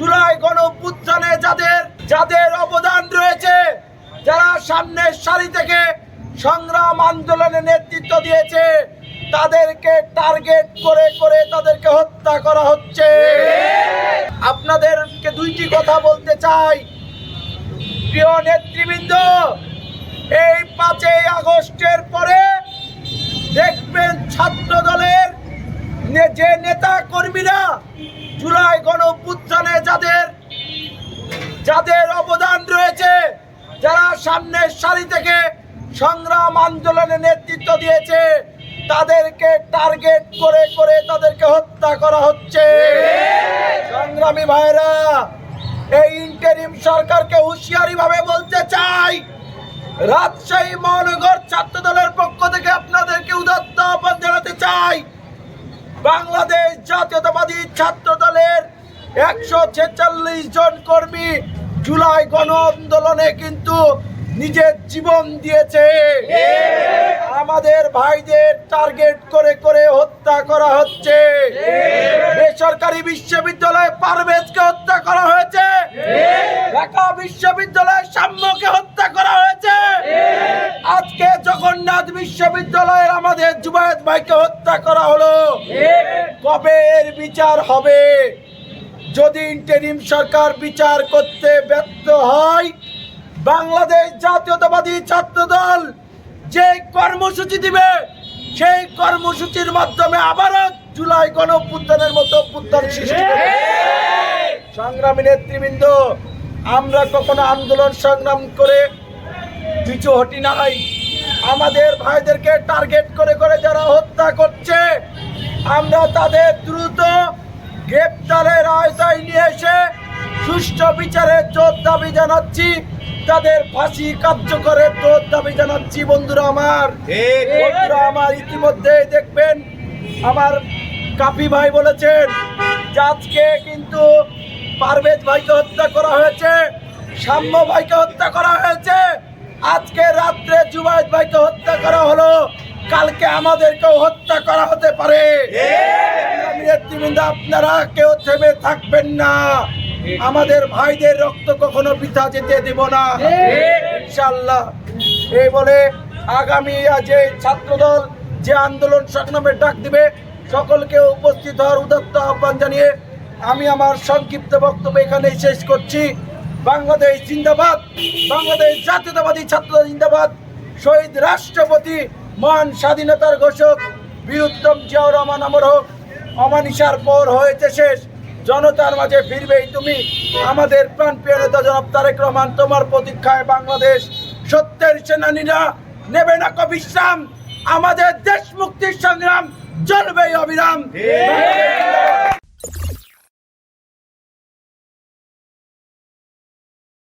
জুলাই গণঅভ্যুত্থানে যাদের অবদান রয়েছে, যারা সামনের সারি থেকে সংগ্রাম আন্দোলনে নেতৃত্ব দিয়েছে, তাদেরকে টার্গেট করে করে তাদেরকে হত্যা করা হচ্ছে। আপনাদেরকে দুইটি কথা বলতে চাই, প্রিয় নেতৃবৃন্দ। এই 5ই আগস্টের পরে দেখবেন ছাত্র দলের যে নেতা কর্মীরা জুলাই গণঅভ্যুত্থানে যাদের অবদান রয়েছে, যারা সামনের সারি থেকে সংগ্রাম আন্দোলনে নেতৃত্ব দিয়েছে, তাদেরকে টার্গেট করে করে তাদেরকে হত্যা করা হচ্ছে। সংগ্রামী ভাইরা, এই ইন্টারিম সরকারকে হুঁশিয়ারি ভাবে বলতে চাই, রাজশাহী মহানগর ছাত্র দলের পক্ষ থেকে আপনাদেরকে উদাত্ত আহ্বান জানাতে চাই, বাংলাদেশ জাতীয়তাবাদী ছাত্র দলের 146 জন কর্মী জুলাই গণ আন্দোলনে কিন্তু নিজের জীবন দিয়েছে। আমাদের ভাইদের টার্গেট করে করে হত্যা করা হচ্ছে। বেসরকারি বিশ্ববিদ্যালয়ে পারভেজকে হত্যা করা হয়েছে, ঢাকা বিশ্ববিদ্যালয়ে সাম্যকে হত্যা করা হয়েছে, আজকে জগন্নাথ বিশ্ববিদ্যালয়ের আমাদের জুবায়েদ ভাইকে হত্যা করা হলো। কবে এর বিচার হবে? যদি ইন্টারিম সরকার বিচার করতে ব্যর্থ হয়, বাংলাদেশ জাতীয়তাবাদী ছাত্র দল যে কর্মসূচি দিবে, সেই কর্মসূচির মাধ্যমে আবারও জুলাই গণঅভ্যুত্থানের মতো অভ্যুত্থান সৃষ্টি করবে। সংগ্রামী নেতৃবৃন্দ, আমরা কখনো আন্দোলন সংগ্রাম করে পিছু হটি নাই। আমাদের ভাইদেরকে টার্গেট করে করে যারা হত্যা করছে, আমরা তাদের দ্রুত গ্রেপ্তারের আওতায় নিয়ে এসে সুষ্ঠু বিচারের জোর দাবি জানাচ্ছি, তাদের ফাঁসি কার্যকরের জোর দাবি জানাচ্ছি। বন্ধুরা আমার, ইতিমধ্যে দেখবেন আমার কাপি ভাই বলেছেন যে আজকে কিন্তু পারভেজ ভাইকে হত্যা করা হয়েছে, সাম্য ভাইকে হত্যা করা হয়েছে, আজকে রাত্রে জুবায়েদ ভাইকে হত্যা করা হলো, কালকে আমাদেরকেও হত্যা করা হতে পারে। আপনারা কেউ থেমে থাকবেন না, আমাদের ভাইদের রক্ত কখনো বৃথা যেতে দেব না ইনশাআল্লাহ। এই বলে আগামী যে ছাত্রদল যে আন্দোলন সংগ্রামের ডাক দিবে, সকলকে উপস্থিত হওয়ার উদাত্ত আহ্বান জানিয়ে আমি আমার সংক্ষিপ্ত বক্তব্য এখানেই শেষ করছি। বাংলাদেশ জিন্দাবাদ, বাংলাদেশ জাতীয়তাবাদী ছাত্রদল জিন্দাবাদ। শহীদ রাষ্ট্রপতি মহান স্বাধীনতার ঘোষক বীর উত্তম জিয়াউর রহমান অমর হোক। অমানিসার পর হয়েছে শেষ, জনতার মাঝে ফিরবেই তুমি। আমাদের প্রাণপ্রিয় নেতা জনাব তারেক রহমান, তোমার প্রতীক্ষায় বাংলাদেশ। সত্যের সেনানীরা নেবে না বিশ্রাম, আমাদের দেশ মুক্তির সংগ্রাম চলবেই অবিরাম।